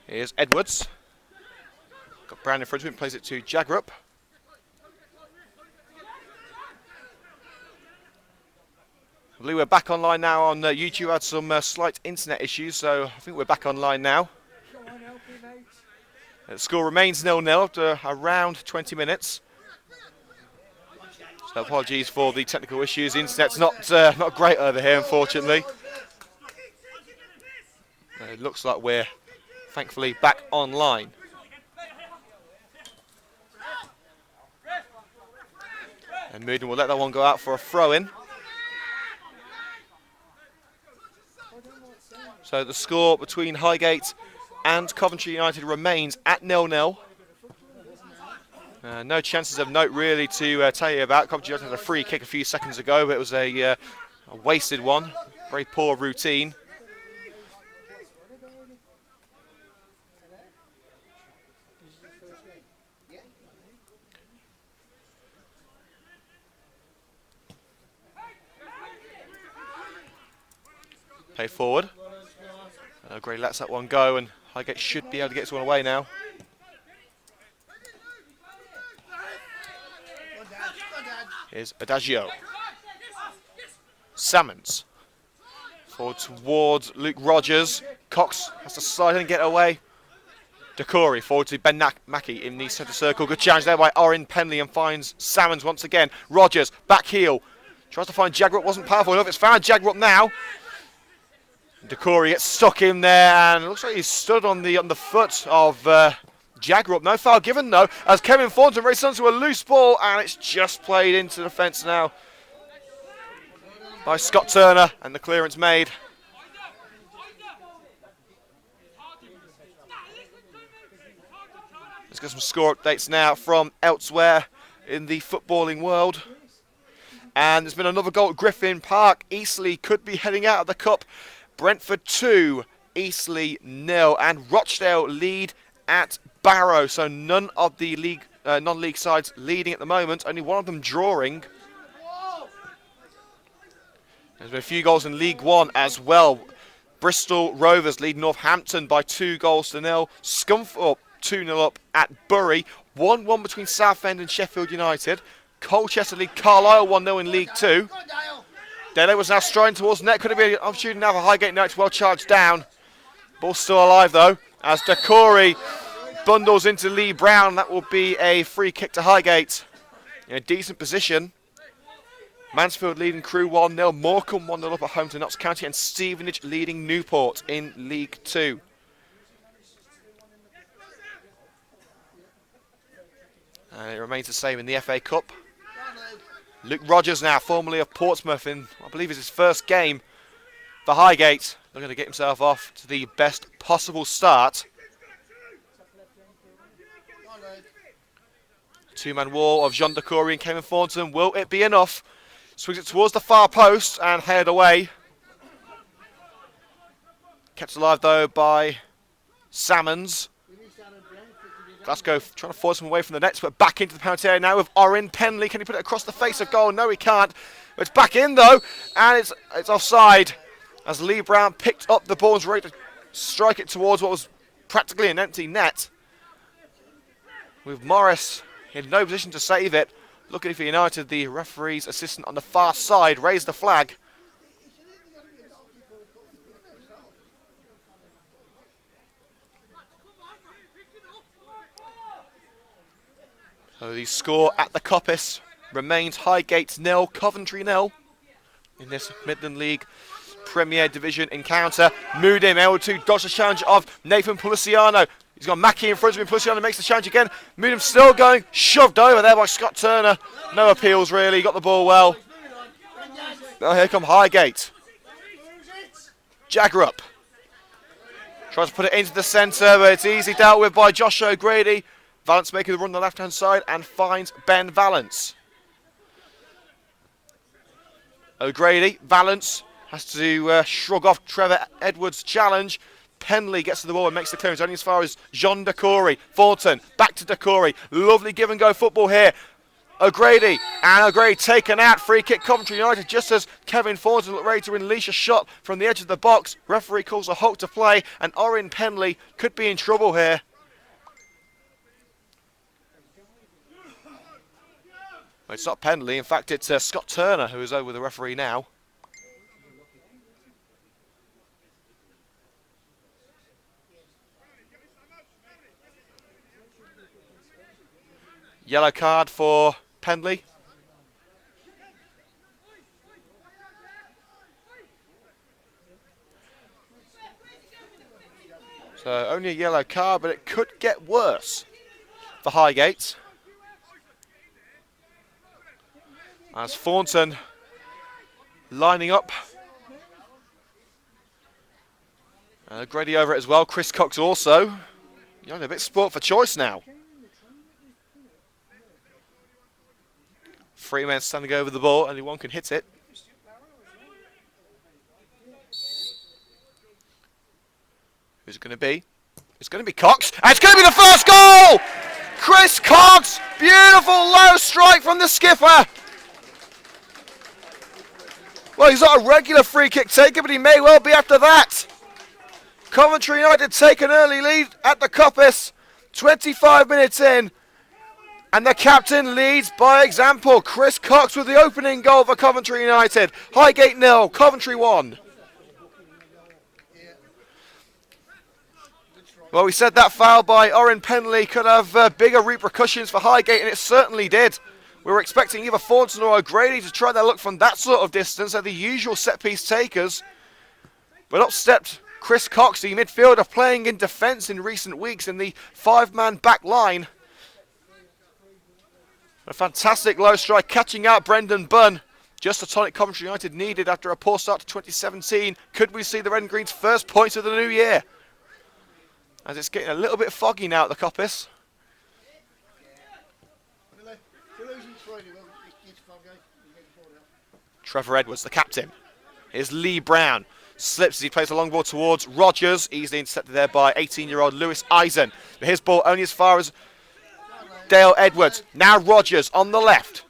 Here's Edwards. Got Brown in front of him, plays it to Jagrup. I believe we're back online now on YouTube. Had some slight internet issues, so I think we're back online now. The score remains 0-0 after around 20 minutes. So apologies for the technical issues. The internet's not great over here, unfortunately. It looks like we're thankfully back online. And Mooden will let that one go out for a throw-in. So the score between Highgate and Coventry United remains at 0-0. No chances of note really to tell you about. Coventry United had a free kick a few seconds ago, but it was a wasted one. Very poor routine. Play forward. Gray lets that one go, and Highgate should be able to get this one away now. Here's Adagio. Salmons. Forward towards Luke Rogers. Cox has to slide in and get away. Decory forward to Ben Mackey in the centre circle. Good challenge there by Orin Penley and finds Salmons once again. Rogers, back heel. Tries to find Jagrup, wasn't powerful enough. It's found Jagrup now. Decory gets stuck in there, and it looks like he's stood on the foot of Jagrup. No foul given though, as Kevin Thornton races onto a loose ball, and it's just played into the fence now by Scott Turner, and the clearance made. Let's get some score updates now from elsewhere in the footballing world. And there's been another goal at Griffin Park. Eastleigh could be heading out of the cup. Brentford 2, Eastleigh 0, and Rochdale lead at Barrow. So none of the league non-league sides leading at the moment, only one of them drawing. There's been a few goals in League One as well. Bristol Rovers lead Northampton by 2-0. Scunthorpe 2-0 up at Bury. 1-1 between Southend and Sheffield United. Colchester lead Carlisle 1-0 in League 2. Dele was now striding towards net. Could have been an opportunity now for Highgate Knights, well charged down. Ball's still alive though, as Decory bundles into Lee Brown. That will be a free kick to Highgate. In a decent position. Mansfield leading Crewe 1-0. Morecambe 1-0 up at home to Notts County, and Stevenage leading Newport in League 2. And it remains the same in the FA Cup. Luke Rogers now, formerly of Portsmouth, in I believe is his first game for Highgate. Looking to get himself off to the best possible start. Two-man wall of Jean Decory and Kevin Thornton. Will it be enough? Swings it towards the far post and headed away. Kept alive though by Salmons. Glasgow trying to force him away from the nets, but back into the penalty area now with Orin Penley. Can he put it across the face of goal? No, he can't. But it's back in though, and it's offside as Lee Brown picked up the ball and was ready to strike it towards what was practically an empty net. With Morris in no position to save it. Luckily for United, the referee's assistant on the far side raised the flag. So the score at the Coppice remains Highgate 0, Coventry 0 in this Midland League Premier Division encounter. Moodim able to dodge the challenge of Nathan Policiano. He's got Mackie in front of him. Policiano makes the challenge again. Moodim still going, shoved over there by Scott Turner. No appeals really, got the ball well. Now here come Highgate. Jagrup tries to put it into the centre, but it's easily dealt with by Josh O'Grady. Valence making the run on the left-hand side and finds Ben Valence. O'Grady, Valence has to shrug off Trevor Edwards' challenge. Penley gets to the ball and makes the clearance only as far as Jean Decory. Thornton, back to Decory. Lovely give and go football here. O'Grady, and O'Grady taken out. Free kick Coventry United just as Kevin Thornton looked ready to unleash a shot from the edge of the box. Referee calls a halt to play and Orrin Penley could be in trouble here. Well, it's not Penley, in fact it's Scott Turner who is over the referee now. Yellow card for Penley. So only a yellow card, but it could get worse for Highgate. As Thornton lining up. Grady over it as well. Chris Cox also. You're a bit sport for choice now. Three men standing over the ball, only one can hit it. Who's it going to be? It's going to be Cox, and it's going to be the first goal! Chris Cox, beautiful low strike from the skipper. Well, he's not a regular free kick taker, but he may well be after that. Coventry United take an early lead at the Coppice, 25 minutes in. And the captain leads by example. Chris Cox with the opening goal for Coventry United. Highgate 0, Coventry 1. Well, we said that foul by Orrin Penley could have bigger repercussions for Highgate, and it certainly did. We were expecting either Thornton or O'Grady to try their luck from that sort of distance. They're the usual set-piece takers. But up stepped Chris Cox, the midfielder playing in defence in recent weeks in the five-man back line. A fantastic low strike, catching out Brendan Bunn. Just the tonic Coventry United needed after a poor start to 2017. Could we see the Red and Green's first points of the new year? As it's getting a little bit foggy now at the Coppice. Trevor Edwards, the captain. Here's Lee Brown. Slips as he plays a long ball towards Rogers. Easily intercepted there by 18-year-old Lewis Eisen. But his ball only as far as Dale Edwards. Now Rogers on the left.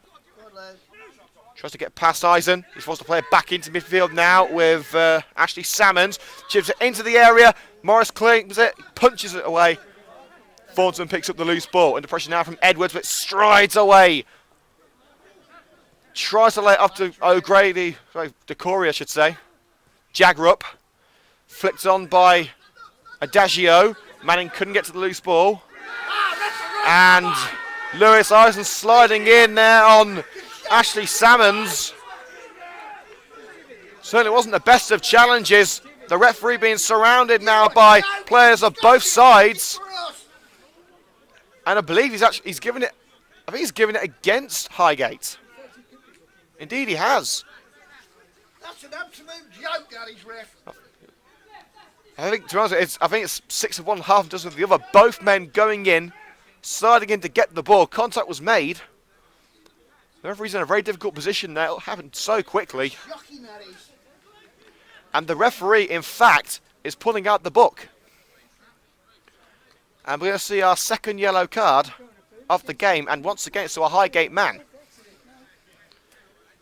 Tries to get past Eisen. He's forced to play it back into midfield now with Ashley Salmons. Chips it into the area. Morris claims it, punches it away. Thornton picks up the loose ball. Under pressure now from Edwards, but strides away. Tries to lay it up to O'Grady, sorry, Decory I should say. Jagger up. Flicked on by Adagio. Manning couldn't get to the loose ball. And Lewis Eisen sliding in there on Ashley Salmons. Certainly wasn't the best of challenges. The referee being surrounded now by players of both sides. And I believe he's given it, I think he's given it against Highgate. Indeed he has. That's an absolute joke, Gary's ref. I think, to be honest, I think it's 6 of one, half a dozen of the other. Both men going in, sliding in to get the ball. Contact was made. The referee's in a very difficult position now. It happened so quickly. Shocking that is. And the referee, in fact, is pulling out the book. And we're going to see our second yellow card of the game. And once again, it's to a Highgate man.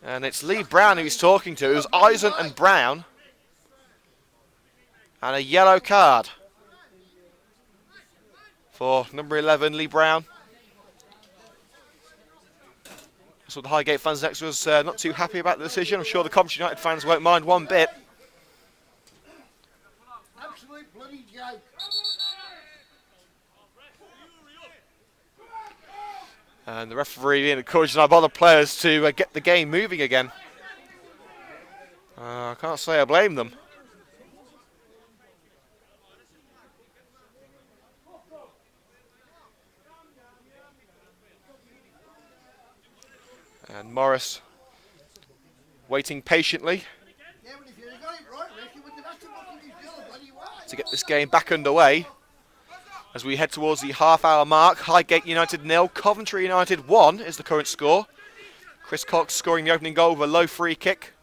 And it's Lee Brown who he's talking to. It was Eisen and Brown. And a yellow card for number 11, Lee Brown. So the Highgate fans next was not too happy about the decision. I'm sure the Coventry United fans won't mind one bit. Absolute bloody joke. And the referee being encouraged by the players to get the game moving again. I can't say I blame them. And Morris waiting patiently to get this game back underway. As we head towards the half-hour mark, Highgate United 0, Coventry United 1 is the current score. Chris Cox scoring the opening goal with a low free kick.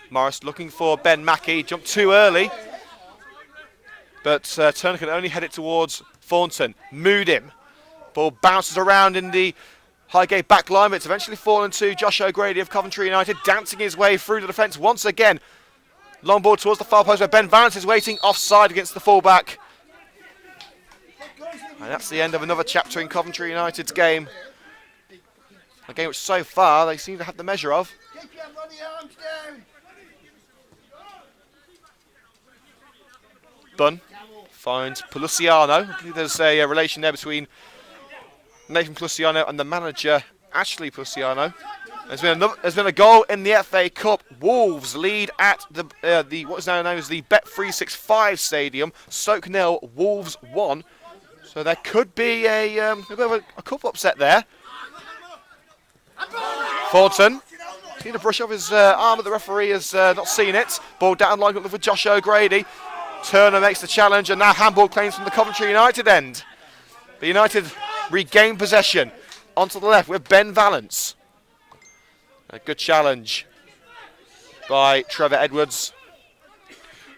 Morris looking for Ben Mackey, jumped too early. But Turner can only head it towards Thornton. Mood him. Ball bounces around in the Highgate back line, but it's eventually fallen to Josh O'Grady of Coventry United, dancing his way through the defence once again. Long ball towards the far post where Ben Valance is waiting offside against the fullback. And that's the end of another chapter in Coventry United's game. A game which so far they seem to have the measure of. Keep your bloody arms down. Bunn finds Peluciano. I believe there's a relation there between Nathan Peluciano and the manager, Ashley Peluciano. There's been a goal in the FA Cup. Wolves lead at the what is now known as the Bet365 Stadium. Stoke 0, Wolves 1. So there could be a bit of a cup upset there. Thornton, trying to brush off his arm, but the referee has not seen it. Ball down line up for Josh O'Grady. Turner makes the challenge, and now handball claims from the Coventry United end. The United regain possession onto the left with Ben Valance. A good challenge by Trevor Edwards.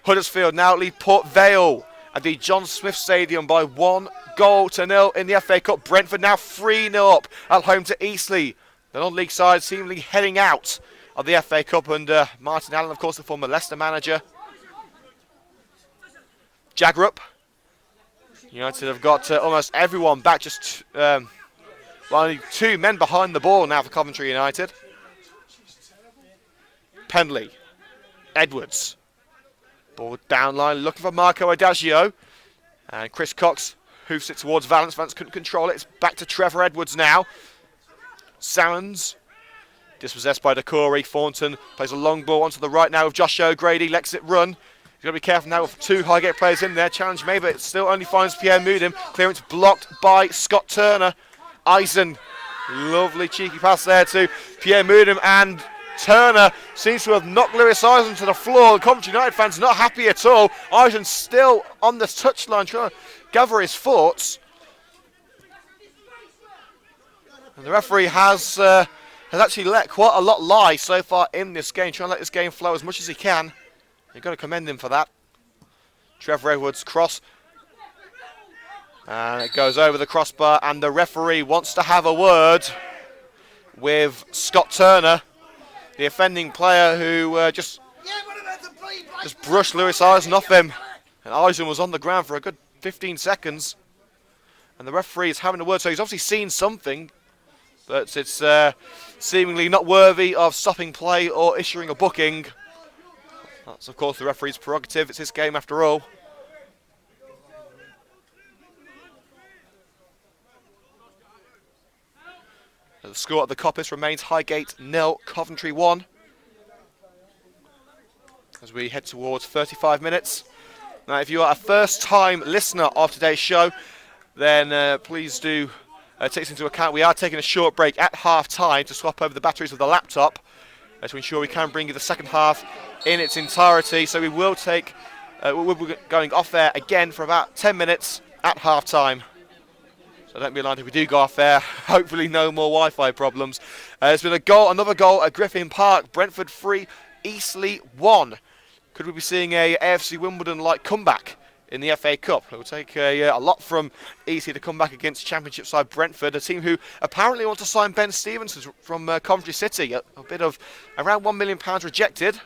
Huddersfield now lead Port Vale at the John Smith Stadium by 1-0 in the FA Cup. Brentford now 3-0 up at home to Eastleigh. The non-league side seemingly heading out of the FA Cup under Martin Allen, of course, the former Leicester manager. Jaggerup. United have got almost everyone back, just only 2 men behind the ball now for Coventry United. Penley. Edwards. Ball down line, looking for Marco Adagio. And Chris Cox hoofs it towards Valance. Valance couldn't control it. It's back to Trevor Edwards now. Salmons. Dispossessed by Decory. Thornton plays a long ball onto the right now with Josh O'Grady. Lets it run. He's got to be careful now with 2 Highgate players in there. Challenge made, but it still only finds Pierre Moudin. Clearance blocked by Scott Turner. Eisen. Lovely cheeky pass there to Pierre Moudin, and Turner seems to have knocked Lewis Eisen to the floor. The Coventry United fans not happy at all. Eisen still on the touchline trying to gather his thoughts. And the referee has actually let quite a lot lie so far in this game, trying to let this game flow as much as he can. You've got to commend him for that. Trevor Edwards cross. And it goes over the crossbar, and the referee wants to have a word with Scott Turner, the offending player who just brushed Lewis Eisen off him. And Eisen was on the ground for a good 15 seconds. And the referee is having a word, so he's obviously seen something. But it's seemingly not worthy of stopping play or issuing a booking. That's, of course, the referee's prerogative. It's his game after all. The score at the Coppice remains Highgate 0, Coventry 1. As we head towards 35 minutes. Now, if you are a first-time listener of today's show, then please do take this into account. We are taking a short break at half-time to swap over the batteries of the laptop to ensure we can bring you the second half in its entirety. So we will take, we'll be going off air again for about 10 minutes at half-time. So don't be alarmed if we do go off air. Hopefully no more Wi-Fi problems. There's been another goal at Griffin Park. Brentford 3, Eastleigh 1. Could we be seeing a AFC Wimbledon-like comeback in the FA Cup? It will take a lot from Eastleigh to come back against Championship side Brentford, a team who apparently want to sign Ben Stevenson from Coventry City. A bid of around £1 million rejected.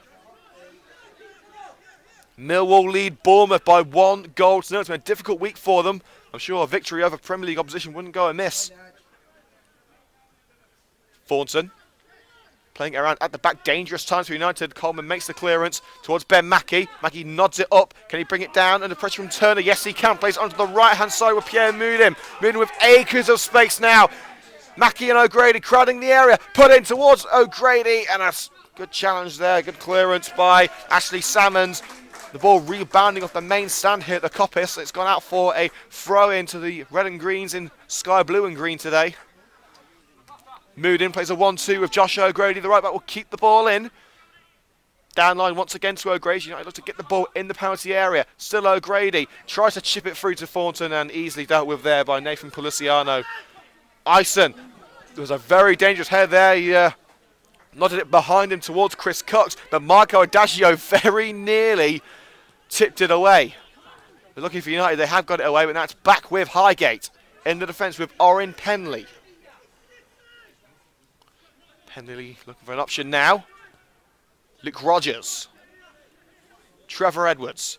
Millwall lead Bournemouth by 1-0. It's been a difficult week for them. I'm sure a victory over Premier League opposition wouldn't go amiss. Thornton playing around at the back. Dangerous times for United. Coleman makes the clearance towards Ben Mackey. Mackey nods it up. Can he bring it down under pressure from Turner? Yes, he can. Plays onto the right-hand side with Pierre Moudin. Moudin with acres of space now. Mackey and O'Grady crowding the area. Put in towards O'Grady. And a good challenge there. Good clearance by Ashley Salmons. The ball rebounding off the main stand here at the Coppice. It's gone out for a throw into the red and greens in sky blue and green today. Moudin plays a 1-2 with Josh O'Grady. The right back will keep the ball in. Down line once again to O'Grady. United look to get the ball in the penalty area. Still O'Grady. Tries to chip it through to Thornton and easily dealt with there by Nathan Policiano. Ison. There was a very dangerous head there. He nodded it behind him towards Chris Cox. But Marco Adagio very nearly tipped it away. They're looking for United. They have got it away, but now it's back with Highgate. In the defence with Orin Penley. Penley looking for an option now. Luke Rogers. Trevor Edwards.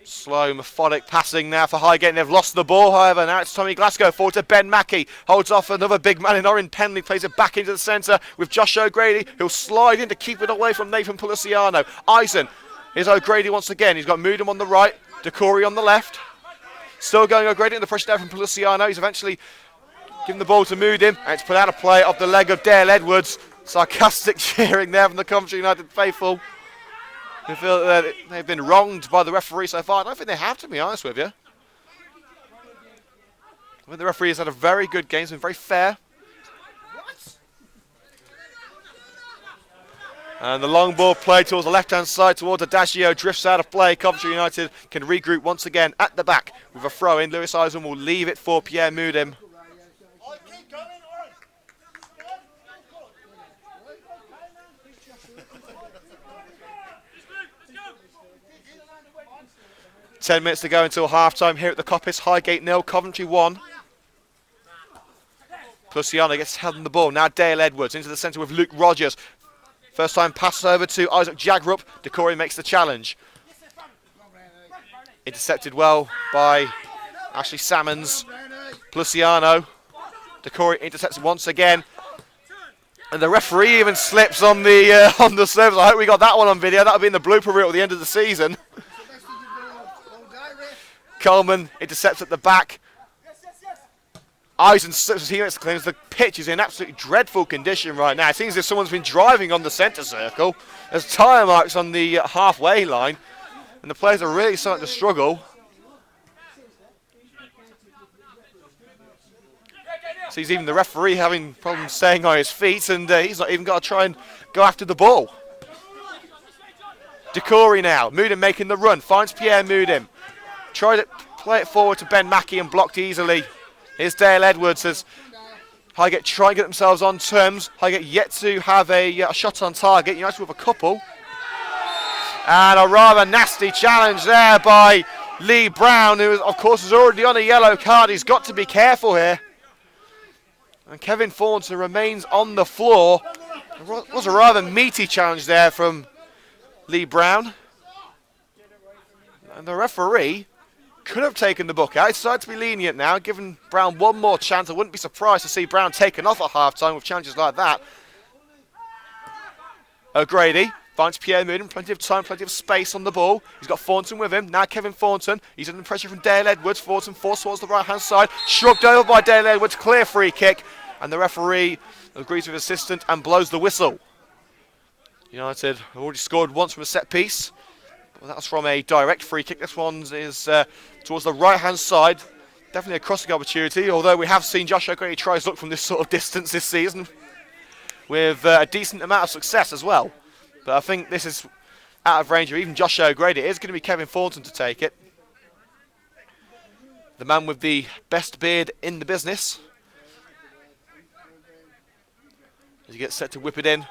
Slow, methodic passing now for Highgate. They've lost the ball, however. Now it's Tommy Glasgow forward to Ben Mackey. Holds off another big man in Orin Penley. Plays it back into the centre with Josh O'Grady. He'll slide in to keep it away from Nathan Policiano. Eisen. Here's O'Grady once again. He's got Moodham on the right. Decory on the left. Still going O'Grady, and the pressure down from Policiano. He's eventually giving the ball to Moodham, and it's put out of play off the leg of Dale Edwards. Sarcastic cheering there from the Coventry United faithful. They feel that they've been wronged by the referee so far. I don't think they have, to be honest with you. I think the referee has had a very good game. It's been very fair. And the long ball play towards the left-hand side towards Adagio drifts out of play. Coventry United can regroup once again at the back with a throw-in. Lewis Eisen will leave it for Pierre Moodham. 10 minutes to go until half-time here at the Coppice. Highgate 0, Coventry 1. Pluciano gets held on the ball. Now Dale Edwards into the centre with Luke Rogers. First time pass over to Isaac Jagrup. Decory makes the challenge. Intercepted well by Ashley Salmons. Pluciano. Decory intercepts once again. And the referee even slips on the surface. I hope we got that one on video. That'll be in the blooper reel at the end of the season. Coleman intercepts at the back. Eisen slips as he makes the claims. The pitch is in absolutely dreadful condition right now. It seems as if someone's been driving on the centre circle. There's tyre marks on the halfway line. And the players are really starting to struggle. Sees even the referee having problems staying on his feet, and he's not even got to try and go after the ball. Decory now. Moodham making the run. Finds Pierre Moodham. Tried to play it forward to Ben Mackey and blocked easily. Here's Dale Edwards as Highgate try and get themselves on terms. Highgate yet to have a shot on target. United with a couple. And a rather nasty challenge there by Lee Brown, who of course is already on a yellow card. He's got to be careful here. And Kevin Thornton remains on the floor. It was a rather meaty challenge there from Lee Brown. And the referee could have taken the book out. He decided to be lenient now, giving Brown one more chance. I wouldn't be surprised to see Brown taken off at half-time with challenges like that. O'Grady finds Pierre Moodham. Plenty of time, plenty of space on the ball. He's got Thornton with him. Now Kevin Thornton. He's under pressure from Dale Edwards. Thornton forced towards the right-hand side. Shrugged over by Dale Edwards. Clear free kick. And the referee agrees with his assistant and blows the whistle. United have already scored once from a set piece. Well, that was from a direct free kick. This one is towards the right-hand side. Definitely a crossing opportunity, although we have seen Josh O'Grady try his luck from this sort of distance this season with a decent amount of success as well. But I think this is out of range of even Josh O'Grady. It is going to be Kevin Thornton to take it. The man with the best beard in the business. As he gets set to whip it in.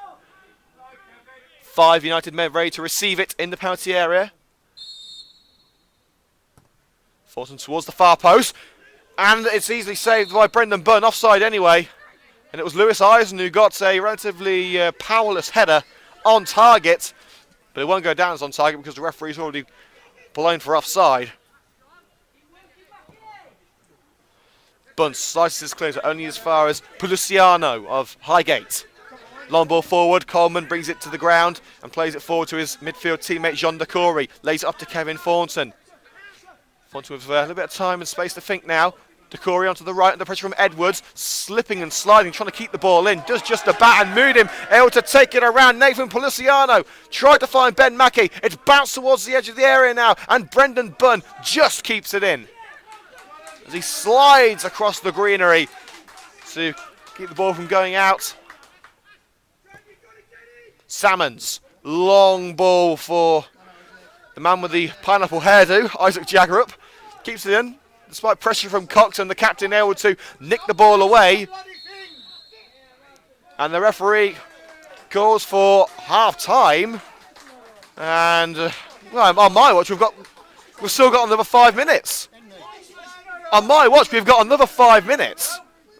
5 United men ready to receive it in the penalty area. Thornton towards the far post. And it's easily saved by Brendan Bunn, offside anyway. And it was Lewis Eisen who got a relatively powerless header on target. But it won't go down as on target because the referee's already blown for offside. Bunn slices his clear only as far as Policiano of Highgate. Long ball forward, Coleman brings it to the ground and plays it forward to his midfield teammate Jean Decory. Lays it up to Kevin Thornton. Thornton with a little bit of time and space to think now. Decory onto the right under pressure from Edwards. Slipping and sliding, trying to keep the ball in. Does just about and Moodham able to take it around. Nathan Policiano tried to find Ben Mackey. It's bounced towards the edge of the area now. And Brendan Bunn just keeps it in. As he slides across the greenery to keep the ball from going out. Salmons. Long ball for the man with the pineapple hairdo, Isaac Jaggerup. Keeps it in, despite pressure from Cox and the captain able to nick the ball away. And the referee calls for half-time. And, well, on my watch, we've still got another 5 minutes. On my watch, we've got another 5 minutes.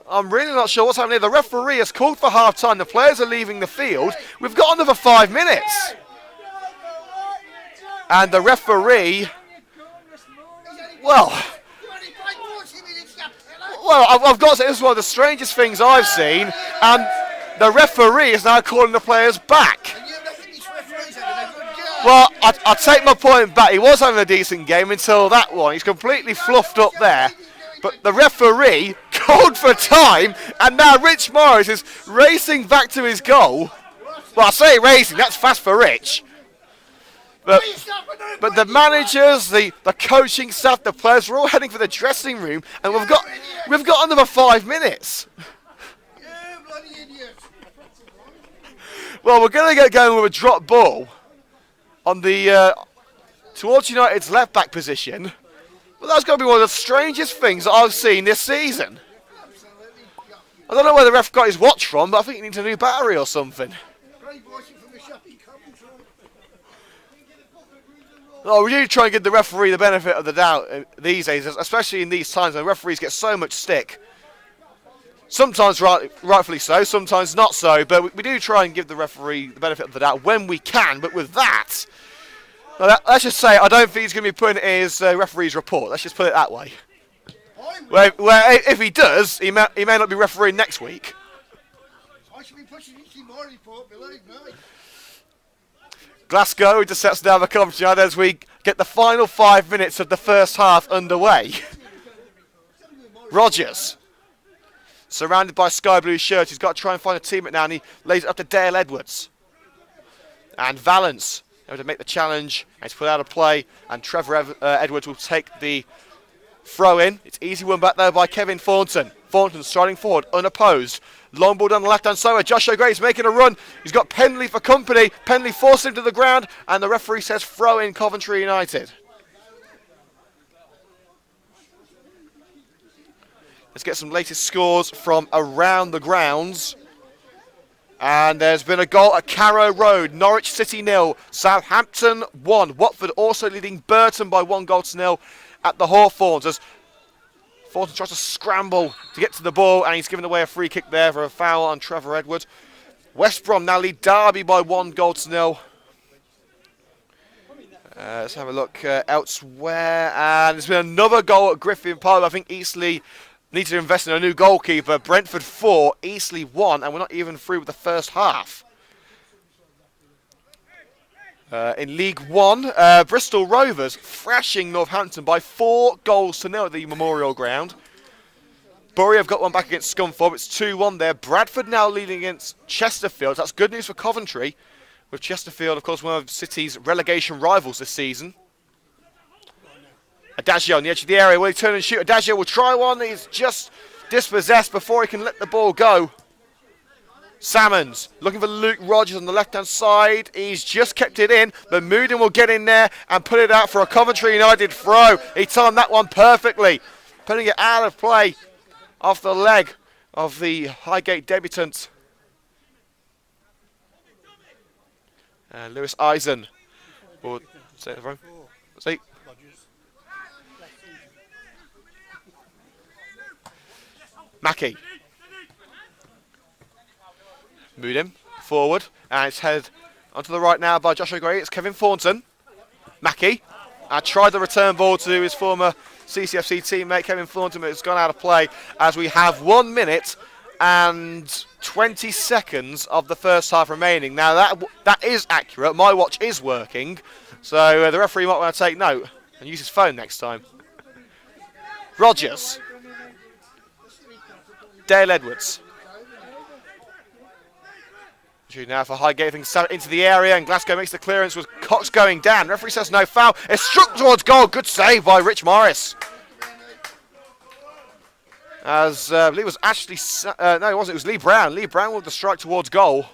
I'm really not sure what's happening here. The referee has called for half-time. The players are leaving the field. We've got another 5 minutes. And the referee, well, I've got to say, this is one of the strangest things I've seen. And the referee is now calling the players back. Well, I take my point back. He was having a decent game until that one. He's completely fluffed up there. But the referee called for time, and now Rich Morris is racing back to his goal. Well, I say racing, that's fast for Rich. But the managers, the coaching staff, the players, we're all heading for the dressing room, and we've got another 5 minutes. Well, we're going to get going with a drop ball on the towards United's left back position. Well, that's going to be one of the strangest things that I've seen this season. I don't know where the ref got his watch from, but I think he needs a new battery or something. Oh, we do try and give the referee the benefit of the doubt these days, especially in these times when referees get so much stick. Sometimes rightfully so, sometimes not so, but we do try and give the referee the benefit of the doubt when we can. But with that, let's just say I don't think he's going to be putting it in his referee's report. Let's just put it that way. Where if he does, he may not be refereeing next week. I should be pushing it in my report, believe me. Glasgow just sets down the Coventry as we get the final 5 minutes of the first half underway. Rogers, surrounded by sky blue shirts, he's got to try and find a teammate now, and he lays it up to Dale Edwards. And Valence able to make the challenge, and he's put out of play, and Trevor Edwards will take the throw in. It's easy one back there by Kevin Thornton. Thornton striding forward, unopposed. Long ball down the left-hand side where Josh O'Grady's making a run. He's got Penley for company. Penley forced him to the ground, and the referee says throw in Coventry United. Let's get some latest scores from around the grounds. And there's been a goal at Carrow Road. Norwich City 0, Southampton 1. Watford also leading Burton by 1-0 at the Hawthorns as Thornton tries to scramble to get to the ball, and he's given away a free kick there for a foul on Trevor Edwards. West Brom now lead Derby by 1-0. Let's have a look elsewhere. And there's been another goal at Griffin Park. I think Eastleigh need to invest in a new goalkeeper. Brentford 4, Eastleigh 1, and we're not even through with the first half. In League 1, Bristol Rovers thrashing Northampton by 4-0 at the Memorial Ground. Bury have got one back against Scunthorpe. It's 2-1 there. Bradford now leading against Chesterfield. That's good news for Coventry, with Chesterfield, of course, one of City's relegation rivals this season. Adagio on the edge of the area. Will he turn and shoot? Adagio will try one. He's just dispossessed before he can let the ball go. Salmons looking for Luke Rogers on the left-hand side. He's just kept it in, but Moodin will get in there and put it out for a Coventry United throw. He timed that one perfectly, putting it out of play off the leg of the Highgate debutant. Lewis Eisen will say the throw. See. Mackie. Moved him forward, and it's headed onto the right now by Joshua Gray. It's Kevin Thornton. Mackie tried the return ball to his former CCFC teammate Kevin Thornton, but it's gone out of play as we have 1 minute and 20 seconds of the first half remaining. Now that is accurate. My watch is working, so the referee might want to take note and use his phone next time. Rogers. Dale Edwards. Now for Highgate, things into the area, and Glasgow makes the clearance with Cox going down. Referee says no foul. It's struck towards goal. Good save by Rich Morris. As I believe it was actually no, it wasn't. It was Lee Brown. Lee Brown with the strike towards goal.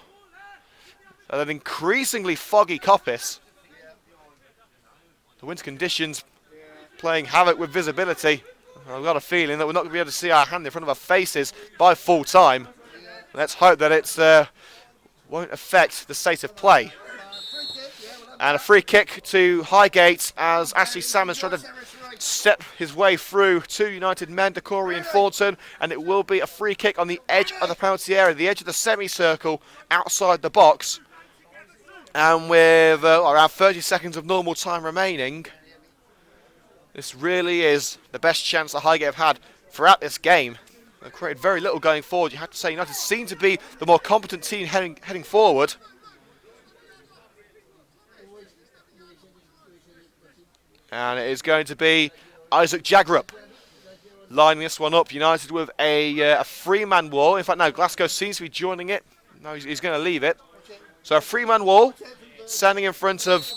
and an increasingly foggy Coppice. The winter conditions playing havoc with visibility. I've got a feeling that we're not going to be able to see our hand in front of our faces by full time. Let's hope that it won't affect the state of play. And a free kick to Highgate as Ashley Salmons trying to step his way through two United men, Decory and Thornton, and it will be a free kick on the edge of the penalty area, the edge of the semicircle outside the box. And with around 30 seconds of normal time remaining, this really is the best chance that Highgate have had throughout this game. They've created very little going forward. You have to say United seem to be the more competent team heading forward. And it is going to be Isaac Jagrup lining this one up. United with a three-man wall. In fact, now Glasgow seems to be joining it. No, he's going to leave it. So a three-man wall, standing in front of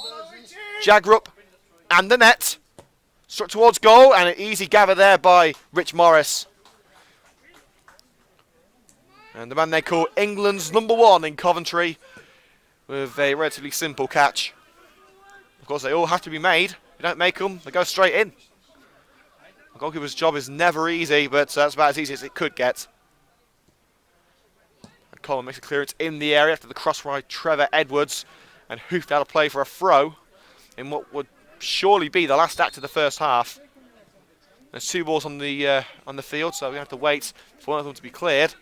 Jagrup and the net. Struck towards goal, and an easy gather there by Rich Morris. And the man they call England's #1 in Coventry with a relatively simple catch. Of course, they all have to be made. If you don't make them, they go straight in. The goalkeeper's job is never easy, but that's about as easy as it could get. And Coleman makes a clearance in the area after the cross by Trevor Edwards and hoofed out a play for a throw in what would surely be the last act of the first half. There's two balls on the field, so we have to wait for one of them to be cleared.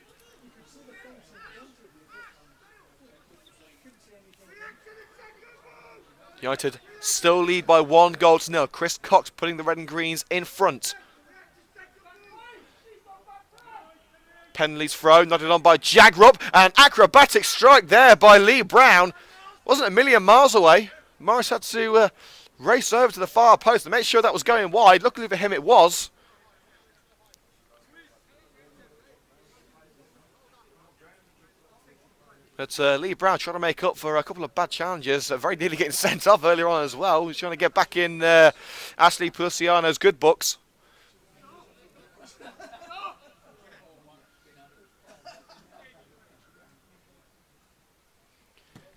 United still lead by 1-0. Chris Cox putting the red and greens in front. Penley's throw, nodded on by Jagrup, and acrobatic strike there by Lee Brown. Wasn't a million miles away. Morris had to race over to the far post to make sure that was going wide. Luckily for him it was. But Lee Brown trying to make up for a couple of bad challenges, very nearly getting sent off earlier on as well. He's trying to get back in Ashley Puciano's good books.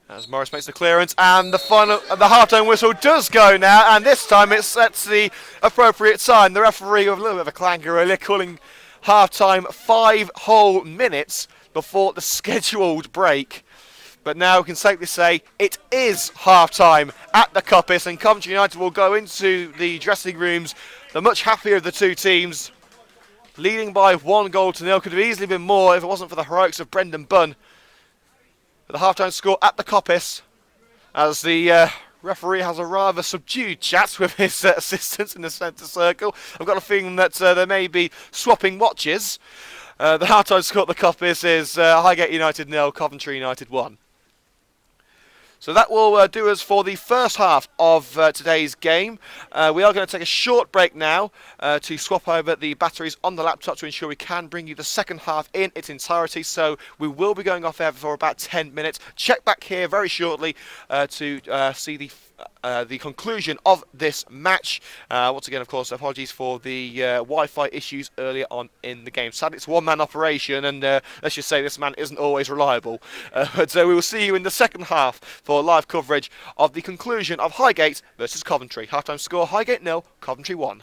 As Morris makes the clearance, and the half-time whistle does go now, and this time it sets the appropriate time. The referee with a little bit of a clanger earlier, calling half-time 5 whole minutes before the scheduled break. But now we can safely say it is half-time at the Coppice, and Coventry United will go into the dressing rooms the much happier of the two teams, leading by 1-0. Could have easily been more if it wasn't for the heroics of Brendan Bunn. But the half-time score at the Coppice, as the referee has a rather subdued chat with his assistants in the centre circle. I've got a feeling that they may be swapping watches. The half-time score at the Coppice is Highgate United 0, Coventry United 1. So that will do us for the first half of today's game. We are going to take a short break now to swap over the batteries on the laptop to ensure we can bring you the second half in its entirety. So we will be going off air for about 10 minutes. Check back here very shortly to see the conclusion of this match. Once again, of course, apologies for the Wi-Fi issues earlier on in the game. Sadly, it's a one-man operation, and let's just say this man isn't always reliable. But we will see you in the second half for live coverage of the conclusion of Highgate versus Coventry. Half-time score, Highgate 0, Coventry 1.